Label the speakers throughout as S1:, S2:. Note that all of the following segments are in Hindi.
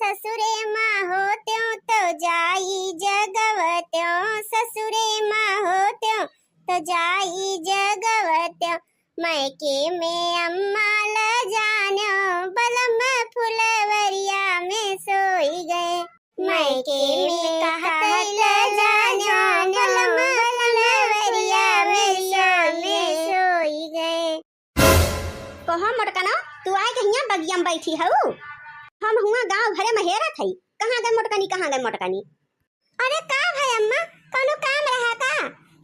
S1: ससुरे माँ हो त्यों तो जाई जगवत्यों, ससुरे माँ हो त्यों तो जाई जगवत्यों। मैके में अम्मा ल जान्यो, बलम फुलवरिया में सोई गए। मैके में कहत ल जान्यो, बलम फुलवरिया में सोई गए।
S2: कहाँ मोटकना तू आए कहिया बगिया में बैठी हऊ? हम हुआ गांव भरे महेरा थई। कहाँ गए मोटकनी, कहाँ गए मोटकनी?
S1: अरे का भाई अम्मा, कोनो काम रहा का?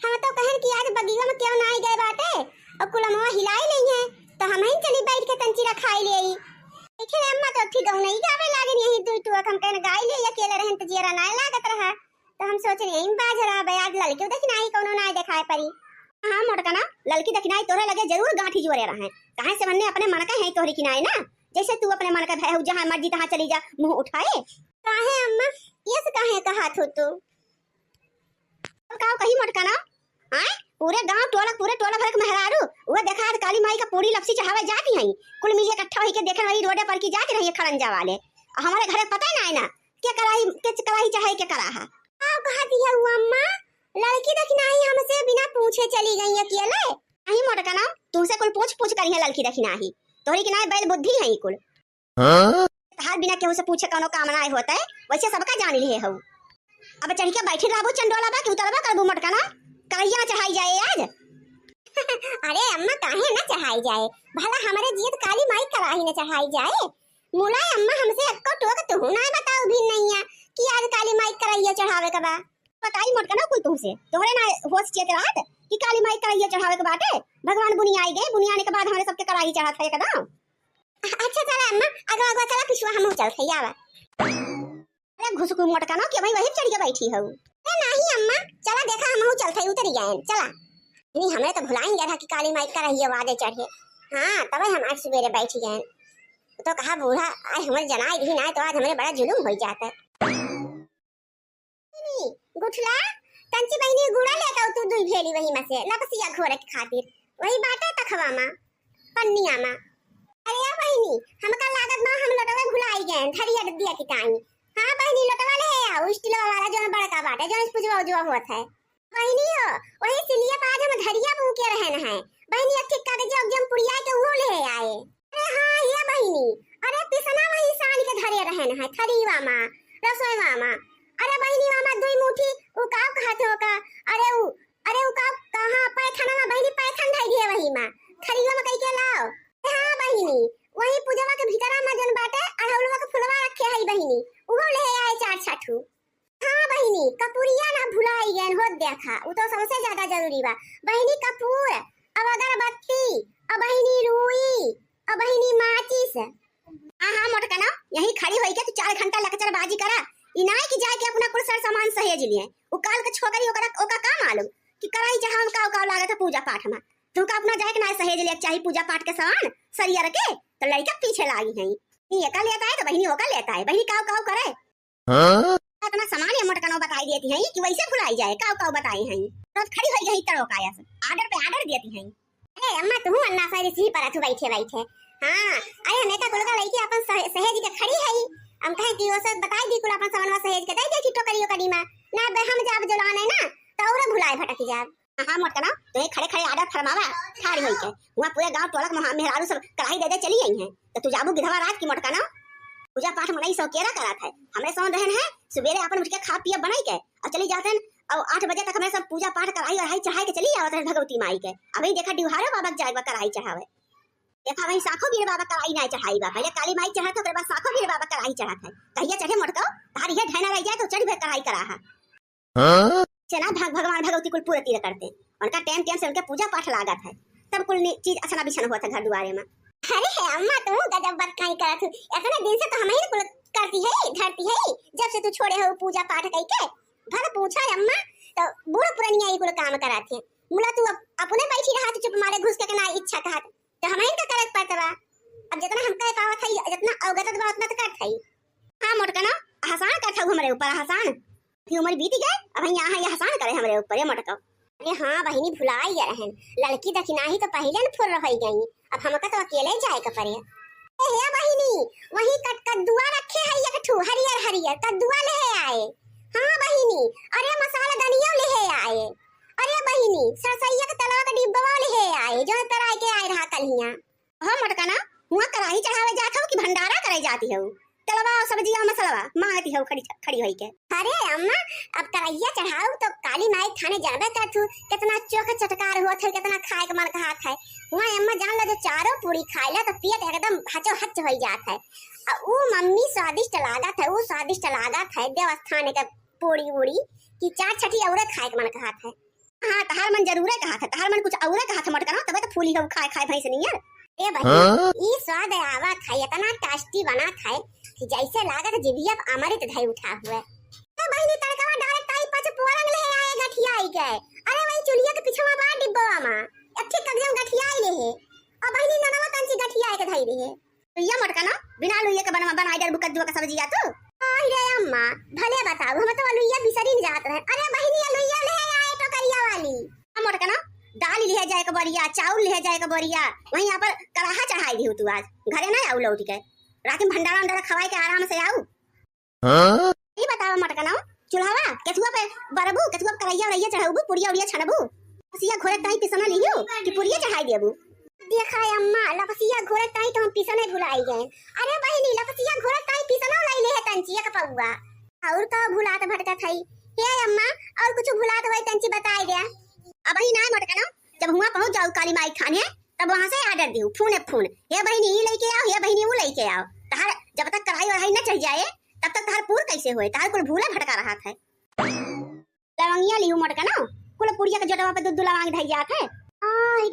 S1: हम तो कहन कि आज बगिया में क्यों नहीं गए बाटे, और कुलमवा हिलाई नहीं है तो हम ही चली बैठ के तंचीरा खाई लेई। देखे अम्मा तो ठीक गौ नहीं गावे लागे नहीं दुई टुआ हम कहन गाय ले अकेले रहन त जीरा ना लागत रहा, तो हम सोच रहे इन बाजरा बयाज ललके देखनाई कोनो ना दिखाए परी।
S2: हाँ मोटकना, ललकी दखनाई तोरे लगे जरूर गांठी जोरे रहे। काहे से वन्ने अपने मन का है तोहरी किनाए ना, जैसे तू अपने मन का है जहां मर्जी तहां चली जा मुंह उठाए।
S1: काहे अम्मा ये से काहे कहा थू तू?
S2: काऊ कही मोटकना? हां पूरे गांव पूरे टोला भर के मेहरारू वो देखा काली माई का पूरी लपसी चढ़ावे जाती हैं, कुल मिले इकट्ठा होई के देखे रही रोडे पर की जाती रही खड़ंजा वाले। हमारे घरे पता ना है ना क्या कराही चढ़ाई के करा है।
S1: आप कहा दिया हुआ अम्मा, लड़की दखनाई हमसे बिना पूछे चली गई अकेले।
S2: नहीं मोटकना, तुमसे कुल पूछ करी है लड़की दखनाई, तोहरी की ना बैल बुद्धि है कुल। हाथ बिना केहू से पूछे कोनो काम ना होता है, वैसे सबका जान लिए हऊ। अब चढ़ के बैठे रहबो चंडोला बा कि उतरबा करबो मोटकना? कहिया चढ़ाई जाए आज?
S1: अरे अम्मा काहे ना चढ़ाई जाए, भला हमारे जीत काली माई कराही ना चढ़ाई जाए। मुला अम्मा हमसे अक्को टोक तू ना बताओ भी नहीं है कि आज काली माई कराइया चढ़ावे का बा।
S2: बताई मोटकना कुल तुमसे तोहरे ना होश चेत रात कि काली माई कराइया चढ़ावे के बाटे। भगवान बुनिया आई गए, बुनिया आने के बाद हमारे सबके कराई चढ़ा था एकदम।
S1: अच्छा चला अम्मा, अगवा चला पिछवा हम चल खैयावा।
S2: अरे घुसकू मोटकना कि भाई वही चढ़ के बैठी हूं।
S1: नहीं अम्मा चला देखा हम चल थे उतर गए चला। नहीं हमें तो भुलाएंगे था कि काली माई कराइया वादे चढ़े। हां तब हम आज सवेरे बैठ गए तो कहा बूढ़ा आज हमारे जनाई भी ना तो आज हमारे बड़ा जुलूम हो जाता है। गुठला तंची बहनी गुड़ा लेता तू दुई भेली वही में से लपसिया घोरे के खातिर वही बाटा तखवा मा पन्निया मा। अरे या बहनी हमका लागत ना हम लटवा भुलाई गए धरिया दिया की टाई। हां बहनी लटवा ले आ स्टील वाला जो बड़का बाटा जो पुजवा जो होत है बहनी हो वही सिलिया पाज हम धरिया बू के रहन है बहनी एक कागज जम पुड़िया के वो ले आए। अरे हां ये बहनी अरे पिसना वही सान के धरे रहन है थरीवा मा रसोई मामा। अरे बहनी मामा दुई मुठी उ काव कहत हो का? अरे उ काव कहां पैखाना में बहनी पैखान धई दिए वही मा थरीवा में कई के लाओ। हां बहनी वही पूजवा के भीतरा में जन बाटे अड़हुलवा के फुलवा रखे है बहनी वो ले आए चार छठू। हां बहनी कपूरिया ना भुलाई गए हो देखा उ तो सबसे ज्यादा जरूरी बा बहनी कपूर अब अगरबत्ती अब बहनी रुई अब बहनी माचिस।
S2: हां मोटकना यही खड़ी होई के तू 4 घंटा लकचर बाजी करा इनाय की जाए के अपना कुल सर सामान सहेज लिए। उ काल के छोकरी ओका का मालूम कि कराई जहां का लागत है पूजा पाठ में तू का अपना जाए के ना सहेज ले चाहिए पूजा पाठ के सामान सरिया रखे तो लड़का पीछे लागी है ये का लेता है तो बहनी ओका लेता है बहनी काव करे। हां अपना सामान ये मोटकनो बताई देती है कि वैसे भुलाई जाए काव बताई है रोज खड़ी होई गई तड़ो काया से आर्डर पे आर्डर देती है।
S1: अरे अम्मा तू अन्ना सारी सी पर तू बैठे हां अरे हमें का कोलगा लईके अपन सहेज के खड़ी है हम कहे कि वो सब बताई दी कुल अपन सामानवा सहेज के दे दे की टोकरियो कडी में ना हम जाब जलाने ना तो और भुलाए भटक जाब।
S2: हां मोटकना तो खड़े आर्डर फरमावा ठाड़ी होई के वहां पूरे गांव टोलक मेहरारू सब कढ़ाई दे चली आई हैं तो तू जाबू गिधवा रात की मोटकना पूजा पाठ मनाई सो केरा करा था हमरे सो रहन है सवेरे अपन उठ के खा पिया बनाई के और चली जाते और 8 बजे तक हमें सब पूजा पाठ कराई और हाई चढ़ाई के चली आवत है भगवती माई के। अभी देखा डिहारे बाबा जाएगा कराई चढ़ावे देखा वही साखो बीर बाबा कराई ना चढ़ाई बा पहले काली माई चढ़ा तो ओकरे बाद साखो बीर बाबा कराई चढ़ा था कहिया चढ़े मोटका तार ये ढैना रह जाए तो चढ़ भे कराई करा है। हां चना भगवान भगवती कुल पूरा तीर करते उनका टाइम से उनके पूजा पाठ लागत है तब कुल चीज अच्छा बिछन हुआ था घर दुआरे में।
S1: अरे है अम्मा तू गजब बात काई करत हूं इतने दिन से तो हम ही कुल करती है धरती है जब से तू छोड़े हो पूजा पाठ कई के भला पूछा अम्मा तो बूढ़ा पुरानिया कुल काम करात है मुला तू अपने बैठी रहा तो चुप मारे घुस के ना इच्छा कहत तो हम ही का करत पड़तवा अब जितना हम कह पावत है जितना अवगत बा उतना तो करत है।
S2: हां मोटकना आसान करत हो हमरे ऊपर आसान की उम्र बीत गए अब यहां ये आसान करे हमरे ऊपर ये मोटका।
S1: अरे हां बहिनी भुलाई जा रहन लड़की दखनाही तो पहले न फुर रही गई अब हमका तो अकेले जाए का पड़े। ए हे बहिनी वही कद्दुआ रखे है एक ठू हरियर कद्दुआ ले आए। हाँ बहिनी, अरे मसाला धनिया ले आए। अरे बहिनी सरसैया के तलवा का डिब्बा ले आए जो तराई के आए रहा कलिया।
S2: हाँ मटकाना, हुआ कढ़ाई चढ़ावे जात हो कि भंडारा करे जाती हो? तलवा सब्जिया मसलवा मांगती हो खड़ी खड़ी होई के।
S1: अरे अम्मा अब कढ़ाइया चढ़ाऊ तो काली माई थाने जाबे करथू, कितना चोख चटकार हुआ थे, कितना खाए के मन कहा था। हुआ अम्मा जान ला जो चारों पूरी खाइला तो पेट एकदम हचो हच हो जात है। वो मम्मी स्वादिष्ट लागत है, वो स्वादिष्ट लागत है देवस्थान के पूरी उड़ी की चार छठी और खाए के मन कहा था।
S2: हाँ तहार मन जरूर कहा था, तहार मन कुछ और कहा था मटकाना, तबे तो फूली हो खाए खाए भैंस नहीं यार।
S1: ए बहन ई स्वाद आवा खाए इतना टेस्टी बना था कि जैसे लागत जिभिया अमृत धई उठा हुआ। ए बहनी तड़कावा डायरेक्ट टाइप पाछ पोरंग ले आए गठिया आई गए। अरे वही चुलिया के पीछे बा डिब्बा मा अच्छे कगजम गठिया आई ले है। अब बहनी ननवा तंची गठिया के धई रही है।
S2: तो ये मटकाना बिना लुइया के बनाई डर कद्दू का सब्जी आ तो।
S1: आई रे अम्मा भले बताओ हम तो लुइया बिसरी न जात रहे। अरे बहनी लुइया ले आए तो करिया वाली।
S2: मटकाना दाल ले जाए के बरिया, चावल ले जाए के बरिया, वहीं यहाँ पर कड़ाहा चढ़ाई दी तू आज घरे ना आऊ लौट के रात में भंडारा अंडारा खवाए के आराम से आऊ। ये बताओ मटकाना चूल्हावा केथुआ पे बरबू, केथुआ पे करैया रैया चढ़ाऊबू, पुरिया उरिया छनबू, लपसिया घोरे ताई पिसना लियो कि पुरिया चढ़ाई देबू।
S1: देखा अम्मा लपसिया घोरे ताई तो हम पिसने भुलाई गए। अरे बहनी लपसिया घोरे ताई पिसना लाई ले है तंचिया का पौवा और तो भुलात भटका थई। हे अम्मा और कुछ भुलात होई तंची बताई दे।
S2: अब ही ना मटकाना जब हुआ पहुंच जाऊ काली माई खाने तब वहां से ऑर्डर दियो फोन हे बहनी ये लेके आओ, हे बहनी वो लेके आओ। तहार जब तक कढ़ाई वढ़ाई न चढ़ जाए तब तक तहार पूर कैसे होए? तहार कुल भूला भटका रहा था। लवंगिया लियो मटकाना कुल पुरिया के जटवा पे दूध लवंग धई जात है।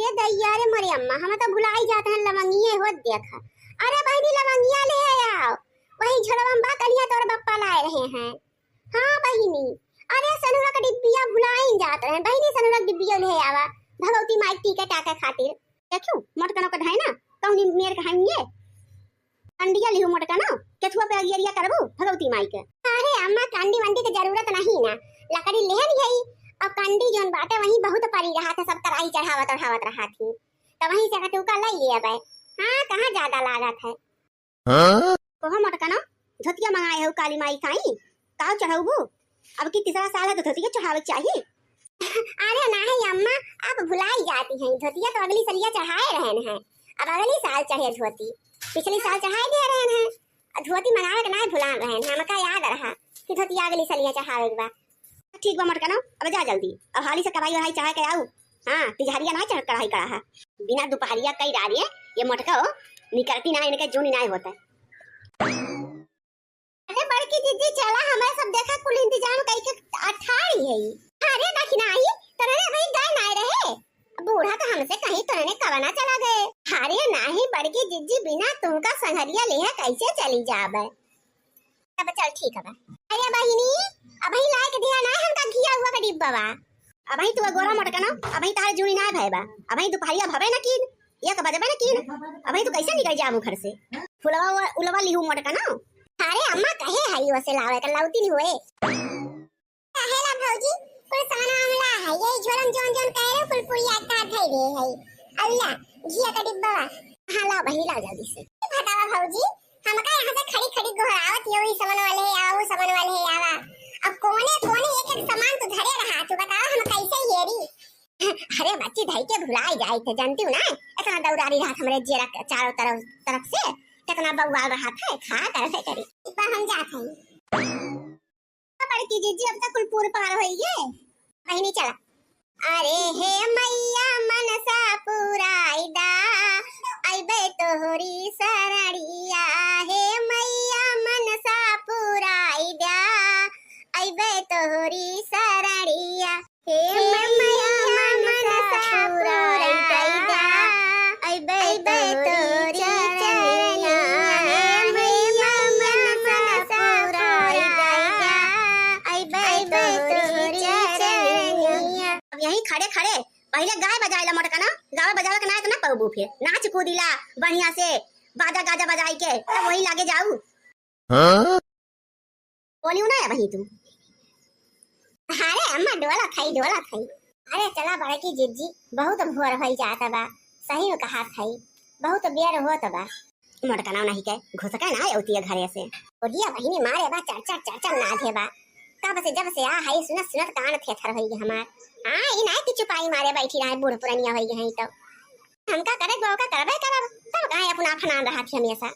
S1: रे दैया रे मरे अम्मा हम तो भुलाई जाते हैं लवंगिया हो देखा। अरे बहनी लवंगिया ले आओ, वही झड़वा बा कलिया तोर बप्पा लाए रहे हैं। हां बहनी अरे सनुरा का डिब्बिया भुलाई जात रहे। बहनी सनुरा का डिब्बिया ले आवा भगवती माई टीका टाका खातिर।
S2: देखो मटकाना का धाई ना कौनी मेर कहाइए अंडिया लियो मटकाना केथुआ पे अगियरिया करबू भगवती माई के।
S1: अरे अम्मा कांडी वंडी की जरूरत नहीं ना, लकड़ी लेहन गई और कांडी जोन बाटे वही बहुत पड़ी रहा था, सब कढ़ाई चढ़ावत रहा थी तो वहीं से कटुका ले लिया बे। हां कहां ज्यादा लागत है।
S2: कोहा मटकाना धोतिया मंगाए हो काली माई खाई का चढ़ाऊबू? अब की तीसरा साल है तो धोतिया चढ़ावे चाहिए।
S1: अरे नहीं अम्मा अब भुलाई जाती हैं, धोतिया तो अगली सलिया चढ़ाए रहे हैं। अब अगली साल चाहिए धोती, पिछली साल चढ़ाए दे रहे हैं। धोती मंगावे के नहीं भुला रहे हैं, हमका याद रहा कि धोती अगली सलिया चढ़ावे के बा।
S2: ठीक बा मटकाना अब जा जल्दी, अब हाली से कढ़ाई वढ़ाई चढ़ा के आऊ। हां तिजहरिया ना चढ़ कढ़ाई कढ़ा बिना दोपहरिया कई डालिए ये मटका हो निकलती ना इनके जून नहीं होता।
S1: अरे बड़की दीदी चला हमारे सब देखा कुल इंतजाम करके अठाड़ी है। अरे देखी ना आई तने भाई गए ना रहे बूढ़ा तो हमसे कहीं तने कवना चला गए। अरे नहीं बड़की दीदी बिना तुमका संगरिया ले कैसे चली जाबे। अब चल ठीक है। अरे बहिनी अब ही लाए के दिया ना हमका घिया हुआ का डिब्बा बा।
S2: अब ही तू गोरा मटकाना अब ही तारे जूनी ना भैबा, अब ही दोपहरिया भवे ना कीन या का बजबे ना कीन। अब ही तू कैसे निकल जामू घर से फुलवा उलवा लिहू मटकाना।
S1: अरे अम्मा कहे हई वसे लावे का लाउती नहीं हुए। कहेला भौजी कुल साना हमला है ये झोरम जोन जोन कह रहे कुल पूरी आता थई दे है। अल्लाह घिया का डिब्बा हां ला वही ला जल्दी से। बतावा भौजी हमका यहां से खड़ी खड़ी गोहरावत यो ही समन वाले आओ समन वाले आवा। अब कोने कोने एक एक सामान तो धरे रहा तू बताओ हम कैसे येरी। अरे बच्ची धई के भुलाई जाए थे जानती हूं ना, इतना दौड़ारी रहा हमरे जेरा चारों तरफ से कितना बवाल रहा था खा कर करी पर हम जाते हैं। बड़की जीजी अब तक कुल पूर पार होई गे बहिनी चला। अरे हे मैया मनसा पुराई दा आइबे तोहरी सरड़िया। हे मैया मनसा पुराई दा आइबे तोहरी सरड़िया। हे मैया मनसा पुराई दा आइबे तोहरी
S2: खड़े खड़े पहले गाय बजाइला मटकाना, गाय बजावे के ना तो ना पबू फिर नाच कूदिला बढ़िया से बाजा गाजा बजाई के तब वही लागे जाऊ। बोलियो ना वही तू।
S1: अरे अम्मा डोला खाई। अरे चला बड़की जीजी बहुत भोर होई जाता बा, सही में कहा खाई बहुत बेर होत बा।
S2: मोटका नहीं के घुसका ना औती घरे से
S1: ओडिया बहिनी मारे बा चर्चा ना थे बा तब से जब से आ है सुनत कान थे थर होई हमार हां ई ना कि चुपाई मारे बैठी रहे बूढ़ पुरानिया होई है तो हमका करे गो का करबे करब तब काहे अपना फनान रहा थी हमेशा